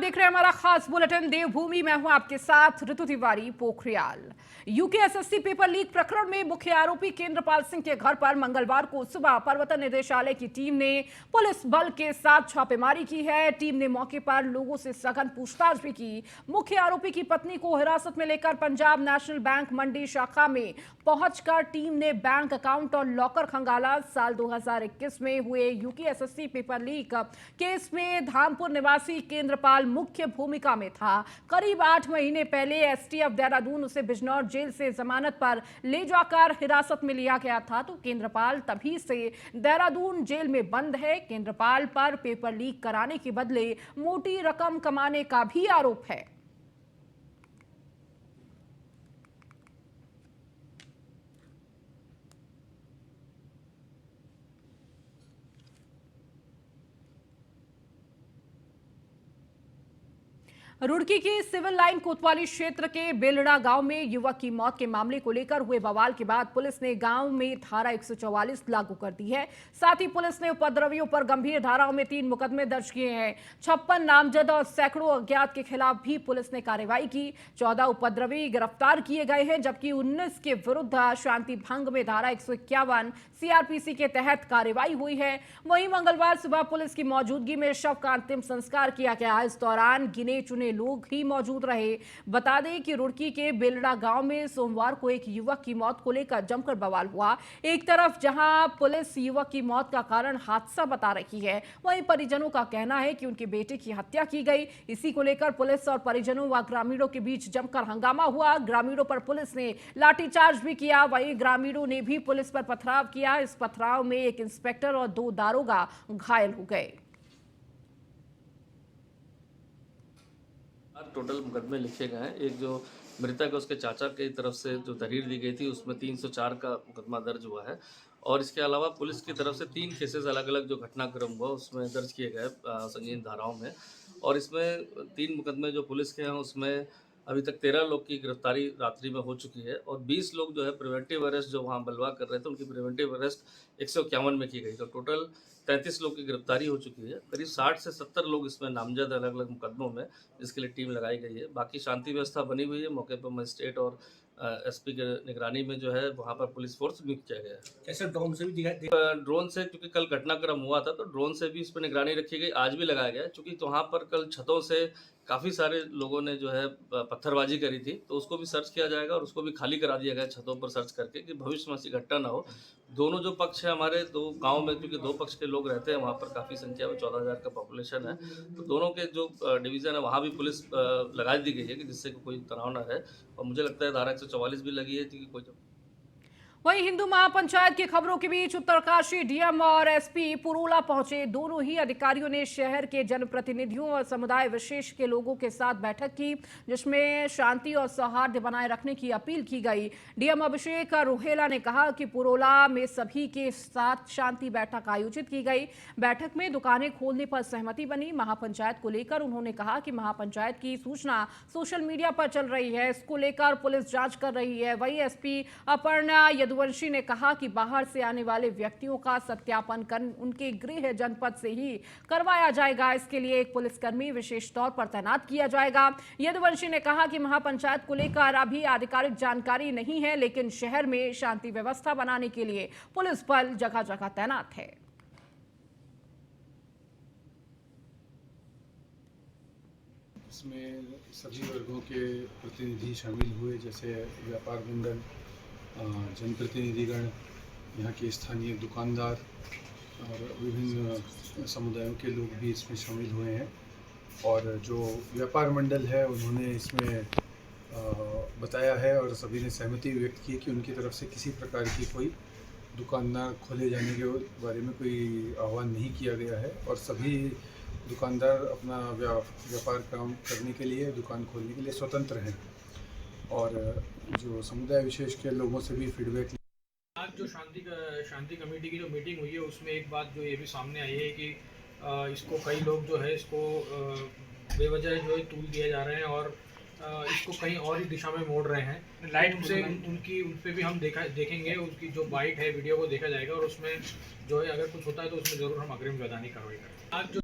देख रहे हैं हमारा खास बुलेटिन देवभूमि। मैं हूं आपके साथ Ritu Tiwari. Pokhriyal UKSSC paper leak प्रकरण में मुख्य आरोपी केंद्रपाल सिंह के घर पर मंगलवार को सुबह प्रवर्तन निदेशालय की टीम ने पुलिस बल के साथ छापेमारी की है। टीम ने मौके पर लोगों से सघन पूछताछ भी की। मुख्य आरोपी की पत्नी को हिरासत में लेकर पंजाब नेशनल बैंक मंडी शाखा में पहुंचकर टीम ने बैंक अकाउंट और लॉकर खंगाला। साल 2021 में हुए यूकेएसएससी पेपर लीक केस में धामपुर निवासी केंद्रपाल मुख्य भूमिका में था। करीब 8 महीने पहले एसटीएफ देहरादून उसे बिजनौर जेल से जमानत पर ले जाकर हिरासत में लिया गया था, तो केंद्रपाल तभी से देहरादून जेल में बंद है। केंद्रपाल पर पेपर लीक कराने के बदले मोटी रकम कमाने का भी आरोप है। रुड़की की सिविल लाइन कोतवाली क्षेत्र के बेलड़ा गांव में युवक की मौत के मामले को लेकर हुए बवाल के बाद पुलिस ने गांव में धारा 144 लागू कर दी है। साथ ही पुलिस ने उपद्रवियों पर गंभीर धाराओं में 3 मुकदमे दर्ज किए हैं। 56 नामजद और सैकड़ों अज्ञात के खिलाफ भी पुलिस ने कार्रवाई की। 14 उपद्रवी गिरफ्तार किए गए हैं, जबकि 19 के विरुद्ध शांति भंग में धारा 151 सीआरपीसी के तहत कार्रवाई हुई है। वहीं मंगलवार सुबह पुलिस की मौजूदगी में शव का अंतिम संस्कार किया गया। इस दौरान गिने चुने लोग ही मौजूद रहे। बता दें कि रुड़की के बेलड़ा गांव में सोमवार को एक युवक की मौत को लेकर जमकर बवाल हुआ। एक तरफ जहां पुलिस युवक की मौत का कारण हादसा बता रही है, वहीं परिजनों का कहना है कि उनके बेटे की हत्या की गई। इसी को लेकर पुलिस और परिजनों व ग्रामीणों के बीच जमकर हंगामा हुआ। ग्रामीणों पर पुलिस ने लाठीचार्ज भी किया। वहीं ग्रामीणों ने भी पुलिस पर पथराव किया। इस पथराव में एक इंस्पेक्टर और 2 दारोगा घायल हो गए। टोटल मुकदमे लिखे गए हैं। एक जो मृतक है उसके चाचा की तरफ से जो तहरीर दी गई थी उसमें 304 का मुकदमा दर्ज हुआ है, और इसके अलावा पुलिस की तरफ से 3 केसेस अलग अलग जो घटनाक्रम हुआ उसमें दर्ज किए गए संगीन धाराओं में। और इसमें 3 मुकदमे जो पुलिस के हैं उसमें अभी तक 13 लोग की गिरफ्तारी रात्रि में हो चुकी है, और 20 लोग जो है प्रिवेंटिव अरेस्ट जो वहाँ बलवा कर रहे थे उनकी प्रिवेंटिव अरेस्ट 151 में की गई। तो टोटल 33 लोग की गिरफ्तारी हो चुकी है। करीब 60 से 70 लोग इसमें नामजद अलग अलग मुकदमों में, जिसके लिए ड्रीम लगाई गई है। बाकी शांति व्यवस्था बनी हुई है। मौके पर मजिस्ट्रेट और एसपी के निगरानी में जो है वहाँ पर पुलिस फोर्स नियुक्त किया गया है। कैसे ड्रोन से भी ड्रोन से, क्योंकि कल घटनाक्रम हुआ था तो ड्रोन से भी इस पर निगरानी रखी गई, आज भी लगाया गया, क्योंकि तो वहाँ पर कल छतों से काफ़ी सारे लोगों ने जो है पत्थरबाजी करी थी, तो उसको भी सर्च किया जाएगा और उसको भी खाली करा दिया गया छतों पर सर्च करके, कि भविष्य में ऐसी घटना ना हो। दोनों जो पक्ष है हमारे 2 गाँव में, क्योंकि 2 पक्ष के लोग रहते हैं वहाँ पर, काफ़ी संख्या में 14,000 का पॉपुलेशन है, तो दोनों के जो डिवीज़न है वहाँ भी पुलिस लगा दी गई है कि जिससे कोई तनाव ना रहे। और मुझे लगता है धारा 144 भी लगी है कि कोई वहीं हिंदू महापंचायत की खबरों के बीच उत्तरकाशी डीएम और एसपी पुरोला पहुंचे। दोनों ही अधिकारियों ने शहर के जनप्रतिनिधियों और समुदाय विशेष के लोगों के साथ बैठक की, जिसमें शांति और सौहार्द बनाए रखने की अपील की गई। डीएम अभिषेक रोहेला ने कहा कि पुरोला में सभी के साथ शांति बैठक आयोजित की गई। बैठक में दुकानें खोलने पर सहमति बनी। महापंचायत को लेकर उन्होंने कहा कि महापंचायत की सूचना सोशल मीडिया पर चल रही है, इसको लेकर पुलिस जांच कर रही है। वहीं एसपी अपर्णा यदुवंशी ने कहा कि बाहर से आने वाले व्यक्तियों का सत्यापन कर उनके गृह जनपद से ही करवाया जाएगा। इसके लिए एक पुलिसकर्मी विशेष तौर पर तैनात किया जाएगा। यदुवंशी ने कहा कि महापंचायत को लेकर अभी आधिकारिक जानकारी नहीं है, लेकिन शहर में शांति व्यवस्था बनाने के लिए पुलिस बल जगह जगह तैनात है। इसमें सभी वर्गों के प्रतिनिधि शामिल हुए, जैसे व्यापार मंडल, जनप्रतिनिधिगण, यहाँ के स्थानीय दुकानदार और विभिन्न समुदायों के लोग भी इसमें शामिल हुए हैं। और जो व्यापार मंडल है उन्होंने इसमें बताया है और सभी ने सहमति व्यक्त की कि उनकी तरफ से किसी प्रकार की कोई दुकान ना खोले जाने के बारे में कोई आह्वान नहीं किया गया है, और सभी दुकानदार अपना व्यापार काम करने के लिए, दुकान खोलने के लिए स्वतंत्र हैं। और जो समुदाय विशेष के लोगों से भी फीडबैक। आज जो शांति कमेटी की जो मीटिंग हुई है उसमें एक बात जो ये भी सामने आई है कि इसको कई लोग जो है इसको बेवजह जो है तूल दिए जा रहे हैं और इसको कहीं और ही दिशा में मोड़ रहे हैं। लाइट उनसे उन पे भी हम देखेंगे, उनकी जो बाइट है वीडियो को देखा जाएगा और उसमें जो है अगर कुछ होता है तो उसमें ज़रूर हम अग्रिम वैधानिक कार्रवाई करेंगे। आज जो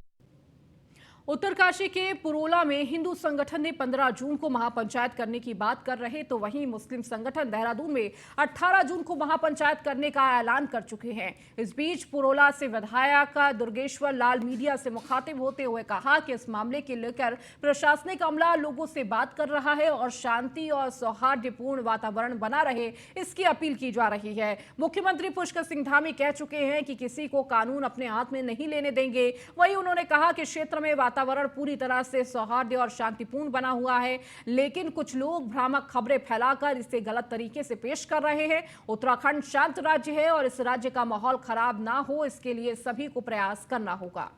उत्तरकाशी के पुरोला में हिंदू संगठन ने 15 जून को महापंचायत करने की बात कर रहे तो वहीं मुस्लिम संगठन देहरादून में 18 जून को महापंचायत करने का ऐलान कर चुके हैं। इस बीच पुरोला से विधायक दुर्गेश्वर लाल मीडिया से मुखातिब होते हुए कहा कि इस मामले के लेकर प्रशासनिक अमला लोगों से बात कर रहा है और शांति और सौहार्दपूर्ण वातावरण बना रहे, इसकी अपील की जा रही है। मुख्यमंत्री पुष्कर सिंह धामी कह चुके हैं कि किसी को कानून अपने हाथ में नहीं लेने देंगे। वहीं उन्होंने कहा कि क्षेत्र में वातावरण पूरी तरह से सौहार्द और शांतिपूर्ण बना हुआ है, लेकिन कुछ लोग भ्रामक खबरें फैलाकर इसे गलत तरीके से पेश कर रहे हैं। उत्तराखंड शांत राज्य है और इस राज्य का माहौल खराब ना हो, इसके लिए सभी को प्रयास करना होगा।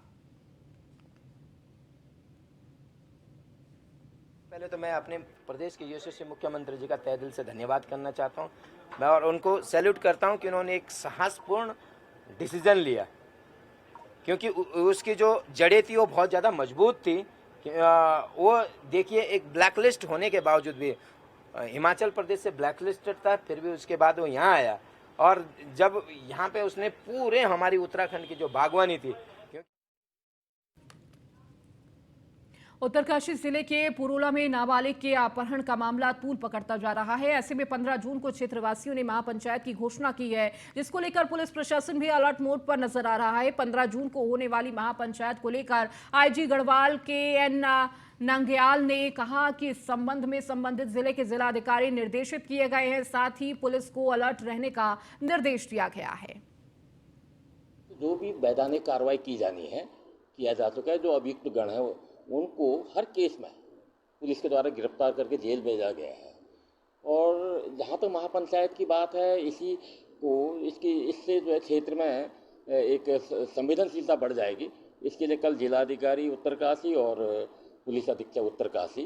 पहले तो मैं अपने प्रदेश के यशस्वी मुख्यमंत्री जी का तहे दिल से धन्यवाद करना चाहता हूं। मैं और उनको सैल्यूट करता हूं कि उन्होंने एक साहसपूर्ण डिसीजन लिया, क्योंकि उसकी जो जड़ें थी वो बहुत ज़्यादा मजबूत थी। वो देखिए, एक ब्लैकलिस्ट होने के बावजूद भी हिमाचल प्रदेश से ब्लैकलिस्टेड था, फिर भी उसके बाद वो यहाँ आया और जब यहाँ पे उसने पूरे हमारी उत्तराखंड की जो बागवानी थी। उत्तरकाशी जिले के पुरोला में नाबालिग के अपहरण का मामला तूल पकड़ता जा रहा है। ऐसे में 15 जून को क्षेत्रवासियों ने महापंचायत की घोषणा की है, जिसको लेकर पुलिस प्रशासन भी अलर्ट मोड पर नजर आ रहा है। 15 जून को होने वाली महापंचायत को लेकर आईजी गढ़वाल के एन नंग्याल ने कहा कि इस संबंध में संबंधित जिले के जिलाधिकारी निर्देशित किए गए हैं, साथ ही पुलिस को अलर्ट रहने का निर्देश दिया गया है। जो भी वैधानिक कार्रवाई की जानी है किया जा चुका है। जो अभियुक्त गण है उनको हर केस में पुलिस के द्वारा गिरफ्तार करके जेल भेजा गया है। और जहाँ तक महापंचायत की बात है, इससे जो है क्षेत्र में एक संवेदनशीलता बढ़ जाएगी। इसके लिए कल जिलाधिकारी उत्तरकाशी और पुलिस अधीक्षक उत्तरकाशी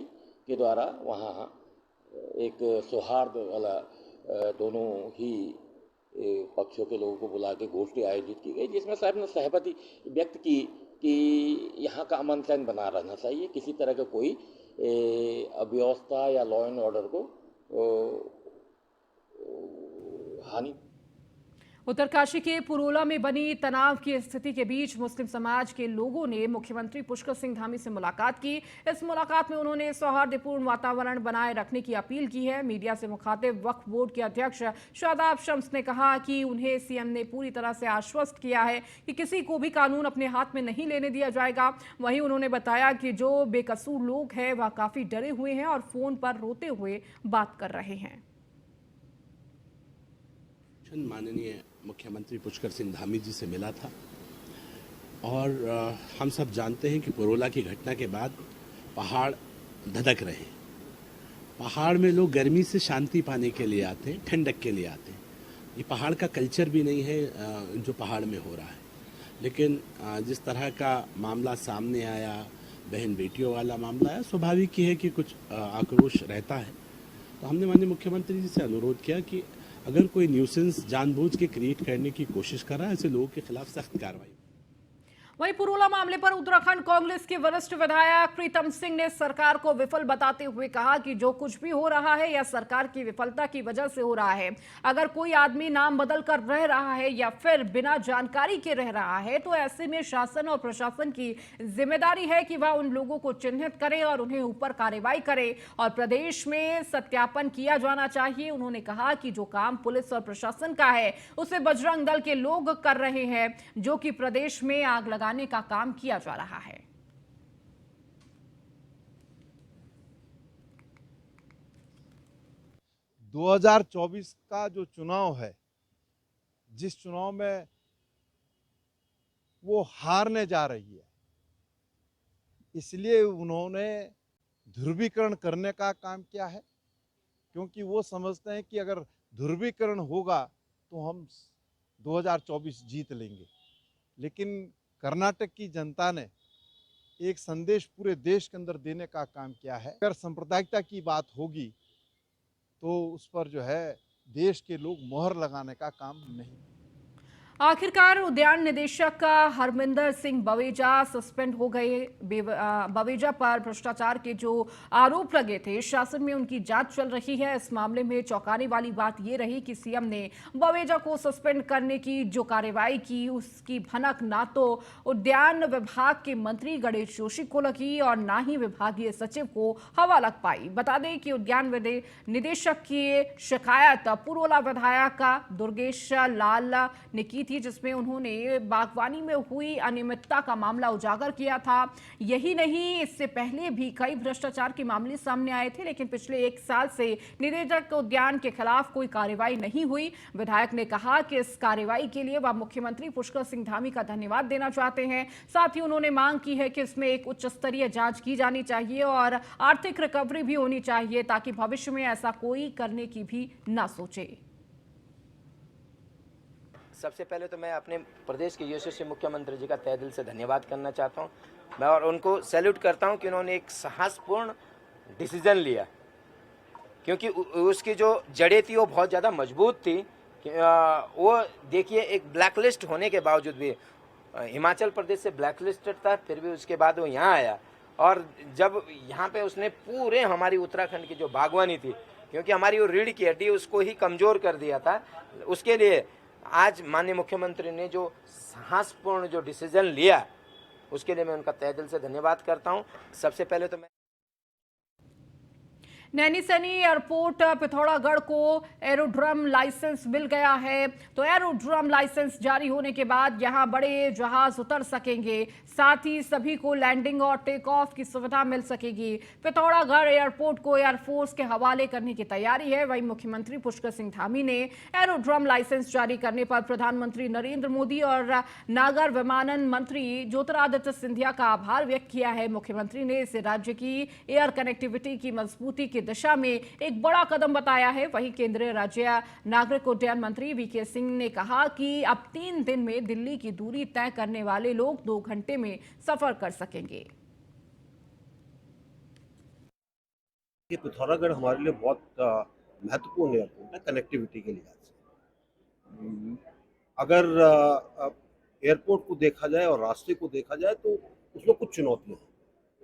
के द्वारा वहाँ एक सौहार्द वाला दोनों ही पक्षों के लोगों को बुला के गोष्ठी आयोजित की गई, जिसमें साहब ने सहमति व्यक्त की कि यहाँ का अमन चैन बना रहना चाहिए, किसी तरह का कोई अव्यवस्था या लॉ एंड ऑर्डर को हानि। उत्तरकाशी के पुरोला में बनी तनाव की स्थिति के बीच मुस्लिम समाज के लोगों ने मुख्यमंत्री पुष्कर सिंह धामी से मुलाकात की। इस मुलाकात में उन्होंने सौहार्दपूर्ण वातावरण बनाए रखने की अपील की है। मीडिया से मुखातिब वक्फ बोर्ड के अध्यक्ष शादाब शम्स ने कहा कि उन्हें सीएम ने पूरी तरह से आश्वस्त किया है कि किसी को भी कानून अपने हाथ में नहीं लेने दिया जाएगा। वहीं उन्होंने बताया कि जो बेकसूर लोग हैं वह काफी डरे हुए हैं और फोन पर रोते हुए बात कर रहे हैं। माननीय मुख्यमंत्री पुष्कर सिंह धामी जी से मिला था और हम सब जानते हैं कि पुरोला की घटना के बाद पहाड़ धधक रहे। पहाड़ में लोग गर्मी से शांति पाने के लिए आते हैं, ठंडक के लिए आते हैं। ये पहाड़ का कल्चर भी नहीं है जो पहाड़ में हो रहा है। लेकिन जिस तरह का मामला सामने आया, बहन बेटियों वाला मामला आया, स्वाभाविक ही है कि कुछ आक्रोश रहता है। तो हमने माननीय मुख्यमंत्री जी से अनुरोध किया कि अगर कोई न्यूसेंस जानबूझ के क्रिएट करने की कोशिश कर रहा है, ऐसे लोगों के खिलाफ सख्त कार्रवाई। वहीं पुरोला मामले पर उत्तराखंड कांग्रेस के वरिष्ठ विधायक प्रीतम सिंह ने सरकार को विफल बताते हुए कहा कि जो कुछ भी हो रहा है यह सरकार की विफलता की वजह से हो रहा है। अगर कोई आदमी नाम बदल कर रह रहा है या फिर बिना जानकारी के रह रहा है तो ऐसे में शासन और प्रशासन की जिम्मेदारी है कि वह उन लोगों को चिन्हित करे और उन्हें ऊपर कार्रवाई करे और प्रदेश में सत्यापन किया जाना चाहिए। उन्होंने कहा कि जो काम पुलिस और प्रशासन का है उसे बजरंग दल के लोग कर रहे हैं, जो कि प्रदेश में आग लगाने का काम किया जा रहा है। – 2024 का जो चुनाव है, जिस चुनाव में वो हारने जा रही है, इसलिए उन्होंने ध्रुवीकरण करने का काम किया है, क्योंकि वो समझते हैं कि अगर ध्रुवीकरण होगा तो हम 2024 जीत लेंगे। लेकिन कर्नाटक की जनता ने एक संदेश पूरे देश के अंदर देने का काम किया है। अगर सांप्रदायिकता की बात होगी तो उस पर जो है देश के लोग मोहर लगाने का काम नहीं। आखिरकार उद्यान निदेशक हरमिंदर सिंह बवेजा सस्पेंड हो गए। बवेजा पर भ्रष्टाचार के जो आरोप लगे थे, शासन में उनकी जांच चल रही है। इस मामले में चौंकाने वाली बात यह रही कि सीएम ने बवेजा को सस्पेंड करने की जो कार्रवाई की, उसकी भनक ना तो उद्यान विभाग के मंत्री गणेश जोशी को लगी और ना ही विभागीय सचिव को हवा लग पाई। बता दें कि उद्यान निदेशक की शिकायत पुरोला विधायक दुर्गेश लाल ने की थी, जिसमें उन्होंने बागवानी में हुई अनियमितता का मामला उजागर किया था। यही नहीं, इससे पहले भी कई भ्रष्टाचार के मामले सामने आए थे, लेकिन पिछले 1 साल से निदेशक उद्यान के खिलाफ कोई कार्रवाई नहीं हुई। विधायक ने कहा कि इस कार्रवाई के लिए वह मुख्यमंत्री पुष्कर सिंह धामी का धन्यवाद देना चाहते हैं। साथ ही उन्होंने मांग की है कि इसमें एक उच्च स्तरीय जांच की जानी चाहिए और आर्थिक रिकवरी भी होनी चाहिए, ताकि भविष्य में ऐसा कोई करने की भी ना सोचे। सबसे पहले तो मैं अपने प्रदेश के यशस्वी मुख्यमंत्री जी का तहे दिल से धन्यवाद करना चाहता हूं। मैं और उनको सैल्यूट करता हूं कि उन्होंने एक साहसपूर्ण डिसीजन लिया, क्योंकि उसकी जो जड़ें थी वो बहुत ज़्यादा मजबूत थी। वो देखिए, एक ब्लैकलिस्ट होने के बावजूद भी, हिमाचल प्रदेश से ब्लैकलिस्टेड था, फिर भी उसके बाद वो यहाँ आया और जब यहाँ पे उसने पूरे हमारी उत्तराखंड की जो बागवानी थी, क्योंकि हमारी वो रीढ़ की हड्डी, उसको ही कमज़ोर कर दिया था, उसके लिए आज माननीय मुख्यमंत्री ने जो साहसपूर्ण जो डिसीजन लिया, उसके लिए मैं उनका तहे दिल से धन्यवाद करता हूं। सबसे पहले तो मैं नैनीसैनी एयरपोर्ट पिथौरागढ़ को एरोड्रम लाइसेंस मिल गया है। तो एरोड्रम लाइसेंस जारी होने के बाद यहां बड़े जहाज उतर सकेंगे, साथ ही सभी को लैंडिंग और टेक ऑफ की सुविधा मिल सकेगी। पिथौरागढ़ एयरपोर्ट को एयरफोर्स के हवाले करने की तैयारी है। वहीं मुख्यमंत्री पुष्कर सिंह धामी ने एरोड्रम लाइसेंस जारी करने पर प्रधानमंत्री नरेंद्र मोदी और नागर विमानन मंत्री ज्योतिरादित्य सिंधिया का आभार व्यक्त किया है। मुख्यमंत्री ने इसे राज्य की एयर कनेक्टिविटी की मजबूती की दिशा में एक बड़ा कदम बताया है। वहीं केंद्रीय राज्य नागरिक उड्डयन मंत्री वीके सिंह ने कहा कि अब 3 दिन में दिल्ली की दूरी तय करने वाले लोग 2 घंटे में सफर कर सकेंगे। ये पिथौरागढ़ हमारे लिए बहुत महत्वपूर्ण एयरपोर्ट है कनेक्टिविटी के लिहाज से। अगर एयरपोर्ट को देखा जाए और रास्ते को देखा जाए तो उसमें कुछ चुनौतियां हैं,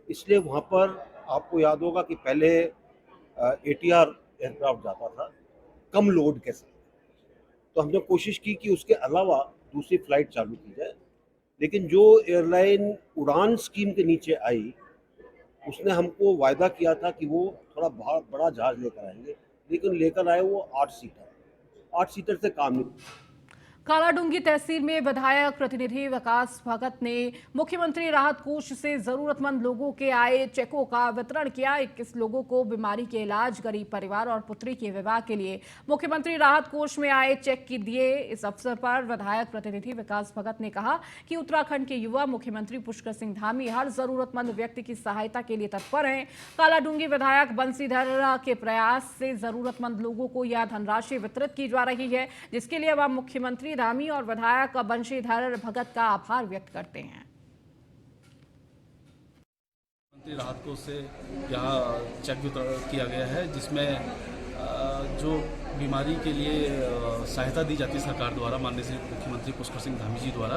इसलिए वहाँ पर आपको याद होगा कि पहले ATR एयरक्राफ्ट जाता था कम लोड के साथ, तो हमने कोशिश की कि उसके अलावा दूसरी फ्लाइट चालू की जाए, लेकिन जो एयरलाइन उड़ान स्कीम के नीचे आई, उसने हमको वायदा किया था कि वो थोड़ा बड़ा जहाज लेकर आएंगे, लेकिन लेकर आए वो 8 सीटर से काम नहीं। कालाडूंगी तहसील में विधायक प्रतिनिधि विकास भगत ने मुख्यमंत्री राहत कोष से जरूरतमंद लोगों के आए चेकों का वितरण किया। 21 लोगों को बीमारी के इलाज, गरीब परिवार और पुत्री के विवाह के लिए मुख्यमंत्री राहत कोष में आए चेक की दिए। इस अवसर पर विधायक प्रतिनिधि विकास भगत ने कहा कि उत्तराखंड के युवा मुख्यमंत्री पुष्कर सिंह धामी हर जरूरतमंद व्यक्ति की सहायता के लिए तत्पर हैं। कालाडूंगी विधायक बंशीधर के प्रयास से जरूरतमंद लोगों को यह धनराशि वितरित की जा रही है, जिसके लिए वह मुख्यमंत्री धामी और विधायक बंशीधर भगत का आभार व्यक्त करते हैं। मंत्री राहत कोष से यहाँ चेक वितरण किया गया है, जिसमें जो बीमारी के लिए सहायता दी जाती है सरकार द्वारा, माननीय श्री मुख्यमंत्री पुष्कर सिंह धामी जी द्वारा,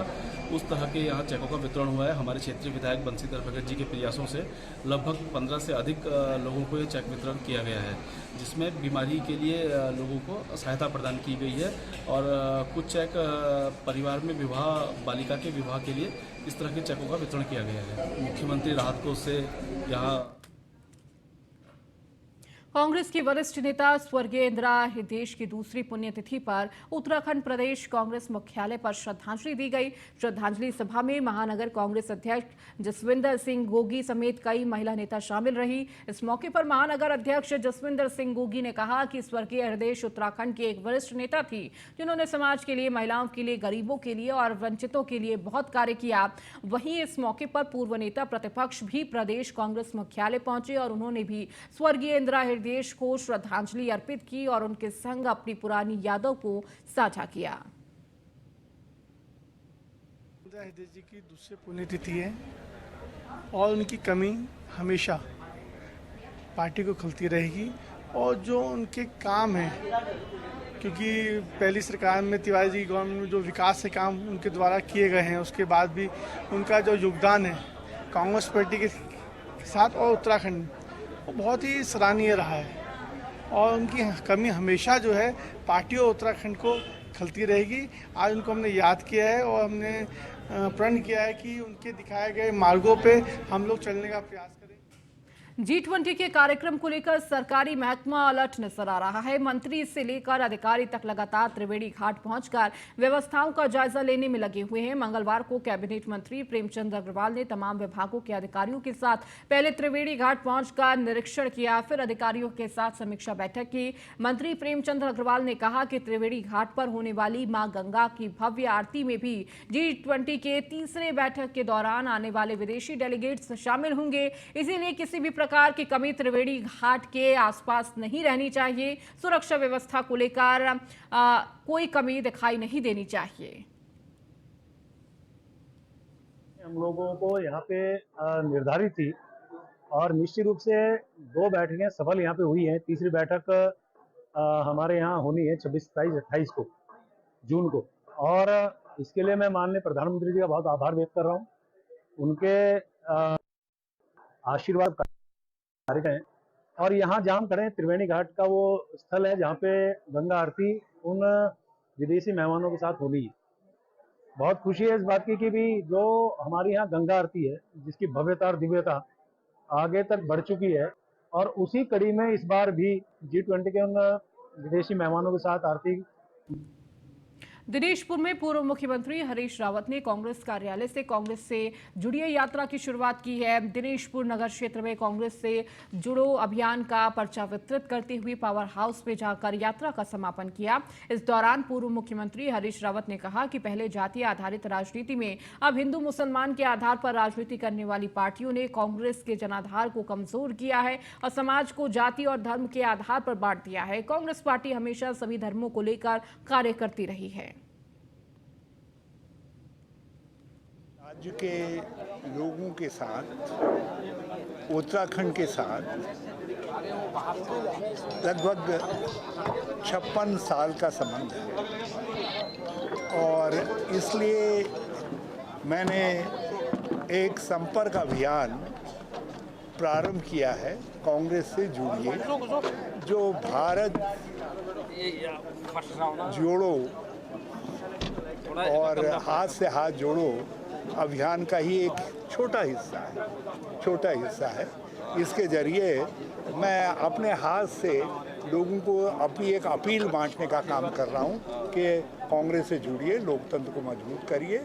उस तरह के यहाँ चेकों का वितरण हुआ है। हमारे क्षेत्रीय विधायक बंशीधर भगत जी के प्रयासों से लगभग 15 से अधिक लोगों को ये चेक वितरण किया गया है, जिसमें बीमारी के लिए लोगों को सहायता प्रदान की गई है। और कुछ चेक परिवार में विवाह, बालिका के विवाह के लिए इस तरह के चेकों का वितरण किया गया है। मुख्यमंत्री राहत कोष से यहाँ कांग्रेस की वरिष्ठ नेता स्वर्गीय इंदिरा हृदयेश की दूसरी पुण्यतिथि पर उत्तराखंड प्रदेश कांग्रेस मुख्यालय पर श्रद्धांजलि दी गई। श्रद्धांजलि सभा में महानगर कांग्रेस अध्यक्ष जसविंदर सिंह गोगी समेत कई महिला नेता शामिल रही। इस मौके पर महानगर अध्यक्ष जसविंदर सिंह गोगी ने कहा कि स्वर्गीय हृदयेश उत्तराखंड के एक वरिष्ठ नेता थी, जिन्होंने समाज के लिए, महिलाओं के लिए, गरीबों के लिए और वंचितों के लिए बहुत कार्य किया। वहीं इस मौके पर पूर्व नेता प्रतिपक्ष भी प्रदेश कांग्रेस मुख्यालय पहुंचे और उन्होंने भी स्वर्गीय इंदिरा देश को श्रद्धांजलि अर्पित की और उनके संग अपनी पुरानी यादों को साझा किया। इंदिरा हृदय जी की दूसरी पुण्यतिथि है और उनकी कमी हमेशा पार्टी को खलती रहेगी और जो उनके काम हैं क्योंकि पहली सरकार में तिवारी जी गवर्नमेंट में जो विकास के काम उनके द्वारा किए गए हैं, उसके बाद भी उनका जो योगदान है कांग्रेस पार्टी के साथ और उत्तराखंड, वो बहुत ही सराहनीय रहा है। और उनकी कमी हमेशा जो है पार्टी और उत्तराखंड को खलती रहेगी। आज उनको हमने याद किया है और हमने प्रण किया है कि उनके दिखाए गए मार्गों पे हम लोग चलने का प्रयास करें। G20 के कार्यक्रम को लेकर सरकारी महकमा अलर्ट नजर आ रहा है। मंत्री से लेकर अधिकारी तक लगातार त्रिवेणी घाट पहुंचकर व्यवस्थाओं का जायजा लेने में लगे हुए हैं। मंगलवार को कैबिनेट मंत्री प्रेमचंद अग्रवाल ने तमाम विभागों के अधिकारियों के साथ पहले त्रिवेणी घाट पहुंचकर निरीक्षण किया, फिर अधिकारियों के साथ समीक्षा बैठक की। मंत्री प्रेमचंद अग्रवाल ने कहा कि त्रिवेणी घाट पर होने वाली मां गंगा की भव्य आरती में भी G20 के तीसरे बैठक के दौरान आने वाले विदेशी डेलीगेट्स शामिल होंगे। इसीलिए किसी भी प्रकार की कमी त्रिवेणी घाट के आसपास नहीं रहनी चाहिए। सुरक्षा व्यवस्था को लेकर कोई कमी दिखाई नहीं देनी चाहिए। हम लोगों को यहाँ पे निर्धारित थी और निश्चित रूप से 2 बैठकें सफल यहाँ पे हुई हैं। तीसरी बैठक हमारे यहाँ होनी है 26, 27, 28 को जून को, और इसके लिए मैं माननीय प्रधानमंत्री जी का बहुत आभार व्यक्त कर रहा हूँ। उनके आशीर्वाद कार्यक्रम है। और यहाँ जहाँ हम खड़े हैं त्रिवेणी घाट का वो स्थल है जहाँ पे गंगा आरती उन विदेशी मेहमानों के साथ होनी है। बहुत खुशी है इस बात की कि भी जो हमारी यहाँ गंगा आरती है जिसकी भव्यता और दिव्यता आगे तक बढ़ चुकी है, और उसी कड़ी में इस बार भी G20 के उन विदेशी मेहमानों के साथ आरती। दिनेशपुर में पूर्व मुख्यमंत्री हरीश रावत ने कांग्रेस कार्यालय से कांग्रेस से जुड़िए यात्रा की शुरुआत की है। दिनेशपुर नगर क्षेत्र में कांग्रेस से जुड़ो अभियान का पर्चा वितरित करते हुए पावर हाउस में जाकर यात्रा का समापन किया। इस दौरान पूर्व मुख्यमंत्री हरीश रावत ने कहा कि पहले जाति आधारित राजनीति में अब हिंदू मुसलमान के आधार पर राजनीति करने वाली पार्टियों ने कांग्रेस के जनाधार को कमजोर किया है और समाज को जाति और धर्म के आधार पर बांट दिया है। कांग्रेस पार्टी हमेशा सभी धर्मों को लेकर कार्य करती रही है। राज्य के लोगों के साथ, उत्तराखंड के साथ लगभग 56 साल का संबंध है और इसलिए मैंने एक संपर्क अभियान प्रारंभ किया है, कांग्रेस से जुड़िए, जो भारत जोड़ो और हाथ से हाथ जोड़ो अभियान का ही एक छोटा हिस्सा है। इसके जरिए मैं अपने हाथ से लोगों को अपनी एक अपील बांटने का काम कर रहा हूं कि कांग्रेस से जुड़िए, लोकतंत्र को मजबूत करिए।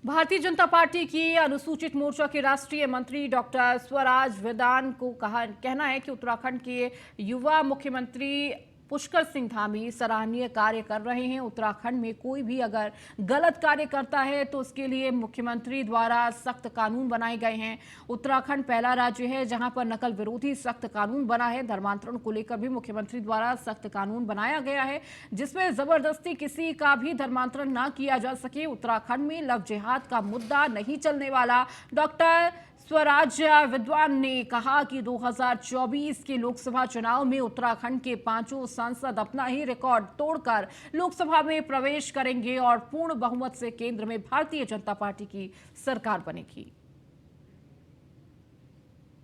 भारतीय जनता पार्टी की अनुसूचित मोर्चा के राष्ट्रीय मंत्री डॉक्टर स्वराज वेदान को कहना है कि उत्तराखंड के युवा मुख्यमंत्री पुष्कर सिंह धामी सराहनीय कार्य कर रहे हैं। उत्तराखंड में कोई भी अगर गलत कार्य करता है तो उसके लिए मुख्यमंत्री द्वारा सख्त कानून बनाए गए हैं। उत्तराखंड पहला राज्य है जहां पर नकल विरोधी सख्त कानून बना है। धर्मांतरण को लेकर भी मुख्यमंत्री द्वारा सख्त कानून बनाया गया है जिसमें जबरदस्ती किसी का भी धर्मांतरण ना किया जा सके। उत्तराखंड में लव जिहाद का मुद्दा नहीं चलने वाला। डॉक्टर स्वराज विद्वान ने कहा कि 2024 के लोकसभा चुनाव में उत्तराखंड के 5 सांसद अपना ही रिकॉर्ड तोड़कर लोकसभा में प्रवेश करेंगे और पूर्ण बहुमत से केंद्र में भारतीय जनता पार्टी की सरकार बनेगी।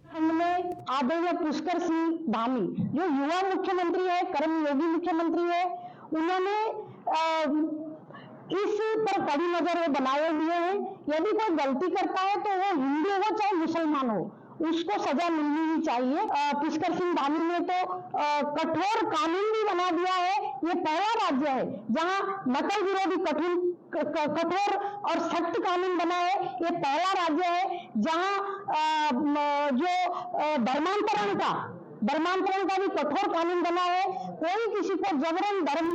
आदरणीय पुष्कर सिंह धामी जो युवा मुख्यमंत्री है, कर्मयोगी मुख्यमंत्री है, उन्होंने इस पर कड़ी नजर बनाए हुए हैं। यदि कोई गलती करता है तो वो हिंदू हो चाहे मुसलमान हो, उसको सजा मिलनी ही चाहिए। पुष्कर सिंह धामी ने तो कठोर कानून भी बना दिया है। ये पहला राज्य है जहां नकल विरोधी कठोर और सख्त कानून बना है। ये पहला राज्य है जहां जो धर्मांतरण का भी कठोर कानून बना है। कोई किसी को जबरन धर्म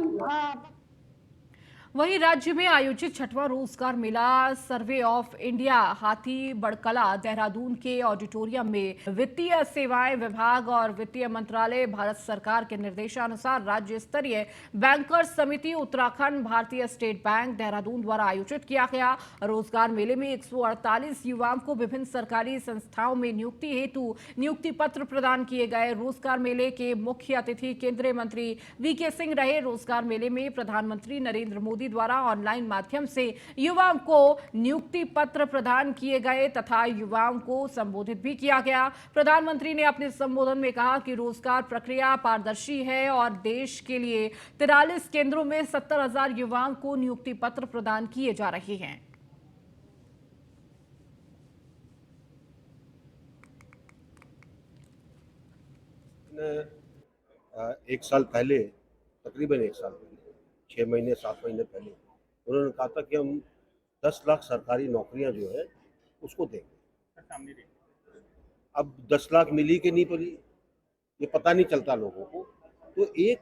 वहीं राज्य में आयोजित छठवां रोजगार मेला सर्वे ऑफ इंडिया हाथी बड़कला देहरादून के ऑडिटोरियम में वित्तीय सेवाएं विभाग और वित्तीय मंत्रालय भारत सरकार के निर्देशानुसार राज्य स्तरीय बैंकर्स समिति उत्तराखंड भारतीय स्टेट बैंक देहरादून द्वारा आयोजित किया गया। रोजगार मेले में 148 युवाओं को विभिन्न सरकारी संस्थाओं में नियुक्ति हेतु नियुक्ति पत्र प्रदान किए गए। रोजगार मेले के मुख्य अतिथि केंद्रीय मंत्री वीके सिंह रहे। रोजगार मेले में प्रधानमंत्री नरेंद्र मोदी द्वारा ऑनलाइन माध्यम से युवाओं को नियुक्ति पत्र प्रदान किए गए तथा युवाओं को संबोधित भी किया गया। प्रधानमंत्री ने अपने संबोधन में कहा कि रोजगार प्रक्रिया पारदर्शी है और देश के लिए 43 केंद्रों में 70,000 युवाओं को नियुक्ति पत्र प्रदान किए जा रहे हैं। एक साल पहले, तकरीबन एक साल पहले, 6 महीने 7 महीने पहले उन्होंने कहा था कि हम 10 लाख सरकारी नौकरियां जो है उसको देंगे। अब 10 लाख मिली कि नहीं मिली ये पता नहीं चलता लोगों को। तो एक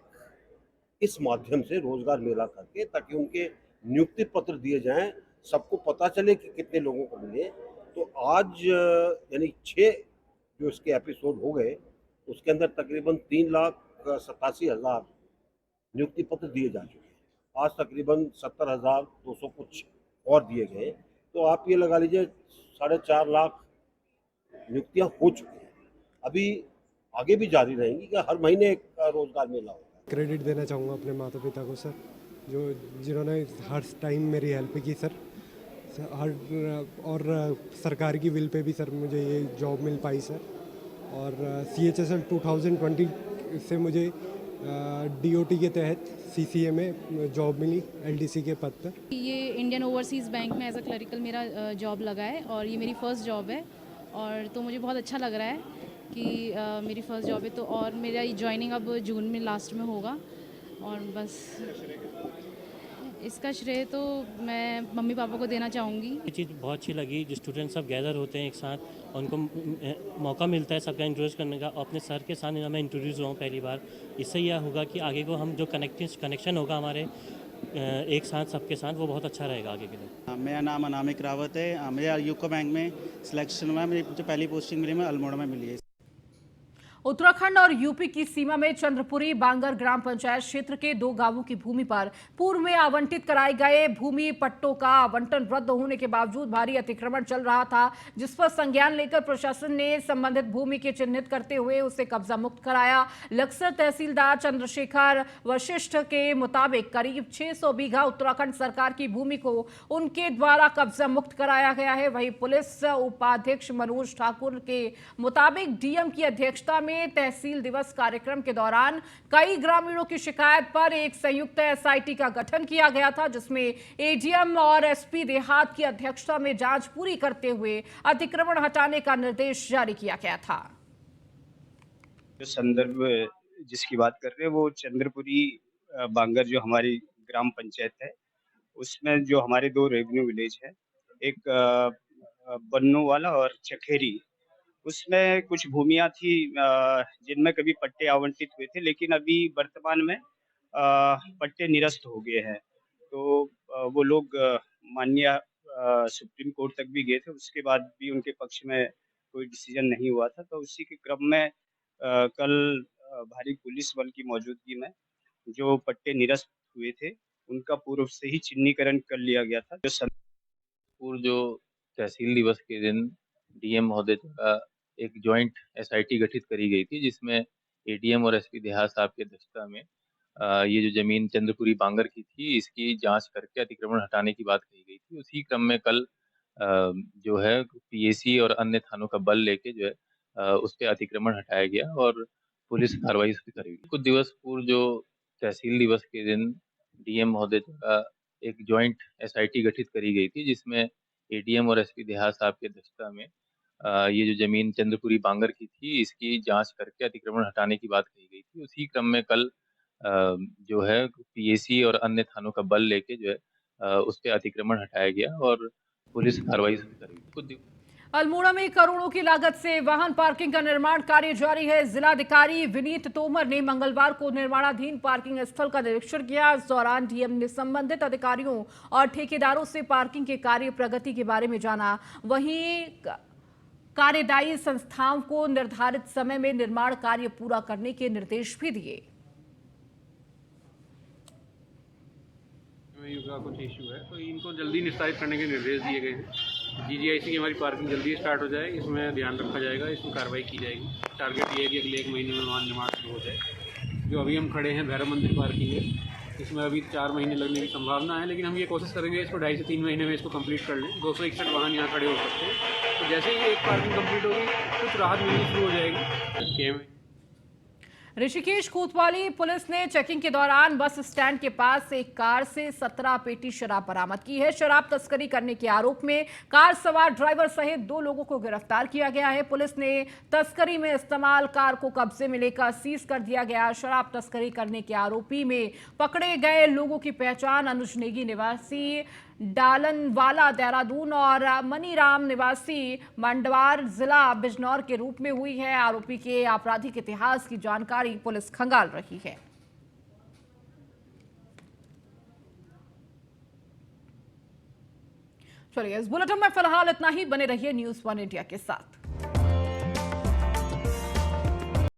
इस माध्यम से रोजगार मेला करके ताकि उनके नियुक्ति पत्र दिए जाएं, सबको पता चले कि कितने लोगों को मिले। तो आज यानी 6 जो इसके एपिसोड हो गए उसके अंदर तकरीबन 3,87,000 नियुक्ति पत्र दिए जा चुके हैं। आज तकरीबन 70,200 कुछ और दिए गए। तो आप ये लगा लीजिए 4.5 लाख नियुक्तियां हो चुकी हैं। अभी आगे भी जारी रहेंगी कि हर महीने एक रोजगार मेला होगा। क्रेडिट देना चाहूँगा अपने माता पिता को सर, जिन्होंने हर टाइम मेरी हेल्प की सर। और सरकार की विल पे भी सर मुझे ये जॉब मिल पाई सर। और CHSL 2020 से मुझे DOT के तहत CCA में जॉब मिली LDC के पद पर। ये इंडियन ओवरसीज़ बैंक में एज अ क्लरिकल मेरा जॉब लगा है और ये मेरी फ़र्स्ट जॉब है। और तो मुझे बहुत अच्छा लग रहा है कि मेरी फ़र्स्ट जॉब है। तो और मेरा ज्वाइनिंग अब जून में लास्ट में होगा। और बस इसका श्रेय तो मैं मम्मी पापा को देना चाहूँगी। ये चीज़ बहुत अच्छी लगी, जो स्टूडेंट सब गैदर होते हैं एक साथ और उनको मौका मिलता है सबका इंट्रोड्यूस करने का। और अपने सर के साथ मैं इंट्रोड्यूस हुआ हूँ पहली बार। इससे यह होगा कि आगे को हम जो कनेक्शन होगा हमारे एक साथ सबके साथ, वो बहुत अच्छा रहेगा आगे के लिए। मेरा नाम अनामिक रावत है। मेरा यूको बैंक में सिलेक्शन हुआ। मेरी जो पहली पोस्टिंग मिली मैं अल्मोड़ा में मिली है। उत्तराखंड और यूपी की सीमा में चंद्रपुरी बांगर ग्राम पंचायत क्षेत्र के 2 गांवों की भूमि पर पूर्व में आवंटित कराए गए भूमि पट्टों का आवंटन रद्द होने के बावजूद भारी अतिक्रमण चल रहा था, जिस पर संज्ञान लेकर प्रशासन ने संबंधित भूमि के चिन्हित करते हुए उसे कब्जा मुक्त कराया। लक्सर तहसीलदार चंद्रशेखर वशिष्ठ के मुताबिक करीब 600 बीघा उत्तराखंड सरकार की भूमि को उनके द्वारा कब्जा मुक्त कराया गया है। वहीं पुलिस उपाध्यक्ष मनोज ठाकुर के मुताबिक DM की अध्यक्षता में तहसील दिवस कार्यक्रम के दौरान कई ग्रामीणों की शिकायत पर एक संयुक्त SIT का गठन किया गया था, जिसमें ADM और SP देहात की अध्यक्षता में जांच पूरी करते हुए अतिक्रमण हटाने का निर्देश जारी किया गया था। जो संदर्भ जिसकी बात कर रहे हैं वो चंद्रपुरी बांगर जो हमारी ग्राम पंचायत है, उसमें जो हमारे 2 रेवेन्यू विलेज है, एक बन्नू वाला और चखेरी। उसमें कुछ भूमियां थी जिनमें कभी पट्टे आवंटित हुए थे, लेकिन अभी वर्तमान में पट्टे निरस्त हो गए हैं। तो वो लोग माननीय सुप्रीम कोर्ट तक भी गए थे, उसके बाद भी उनके पक्ष में कोई डिसीजन नहीं हुआ था। तो उसी के क्रम में कल भारी पुलिस बल की मौजूदगी में जो पट्टे निरस्त हुए थे उनका पूर्व से ही चिन्हीकरण कर लिया गया था। जो तहसील दिवस के दिन DM महोदय द्वारा एक जॉइंट SIT गठित करी गई थी, जिसमें ADM और SP देहात साहब की अध्यक्षता में ये जो जमीन चंद्रपुरी बांगर की थी, इसकी जांच करके अतिक्रमण हटाने की बात कही गई थी। उसी क्रम में कल जो है PAC और अन्य थानों का बल लेके जो है उस पर अतिक्रमण हटाया गया और पुलिस कार्रवाई करी। कुछ दिवस पूर्व जो तहसील दिवस के दिन DM महोदय द्वारा एक जॉइंट SIT गठित करी गई थी, जिसमें ADM और SP देहात साहब की अध्यक्षता में ये जो जमीन चंद्रपुरी बांगर की थी, इसकी जांच करके अतिक्रमण हटाने की बात कही गई थी। उसी क्रम में कल जो है PAC और अन्य थानों का बल लेके जो है उस पर अतिक्रमण हटाया गया और पुलिस कार्रवाई करी। अल्मोड़ा में करोड़ों की लागत से वाहन पार्किंग का निर्माण कार्य जारी है। जिलाधिकारी विनीत तोमर ने मंगलवार को निर्माणाधीन पार्किंग स्थल का निरीक्षण किया। इस दौरान डीएम ने संबंधित अधिकारियों और ठेकेदारों से पार्किंग के कार्य प्रगति के बारे में जाना। वहीं कार्यदायी संस्थाओं को निर्धारित समय में निर्माण कार्य पूरा करने के निर्देश भी दिए। का कुछ इशू है तो इनको जल्दी निस्तारित करने के निर्देश दिए गए हैं। जीजीआईसी की हमारी पार्किंग जल्दी स्टार्ट हो जाए, इसमें ध्यान रखा जाएगा, इसमें कार्रवाई की जाएगी। टारगेट ये है कि अगले 1 महीने में वाहन निर्माण शुरू हो जाए। जो अभी हम खड़े हैं भैरव मंदिर पार्किंग है, इसमें अभी 4 महीने लगने की संभावना है, लेकिन हम ये कोशिश करेंगे इसको 2.5 से 3 महीने में इसको कंप्लीट कर लें। 261 वाहन यहाँ खड़े हो सकते हैं। तो जैसे ही एक पार्किंग कंप्लीट होगी कुछ राहत मिलनी शुरू हो जाएगी। ऋषिकेश कोतवाली पुलिस ने चेकिंग के दौरान बस स्टैंड के पास एक कार से 17 पेटी शराब बरामद की है। शराब तस्करी करने के आरोप में कार सवार ड्राइवर सहित 2 लोगों को गिरफ्तार किया गया है। पुलिस ने तस्करी में इस्तेमाल कार को कब्जे में लेकर सीज कर दिया गया। शराब तस्करी करने के आरोपी में पकड़े गए लोगों की पहचान अनुज नेगी निवासी डालनवाला देहरादून और मनीराम निवासी मंडवार जिला बिजनौर के रूप में हुई है। आरोपी के आपराधिक इतिहास की जानकारी पुलिस खंगाल रही है। चलिए, इस बुलेटिन में फिलहाल इतना ही। बने रहिए न्यूज़ 1 इंडिया के साथ।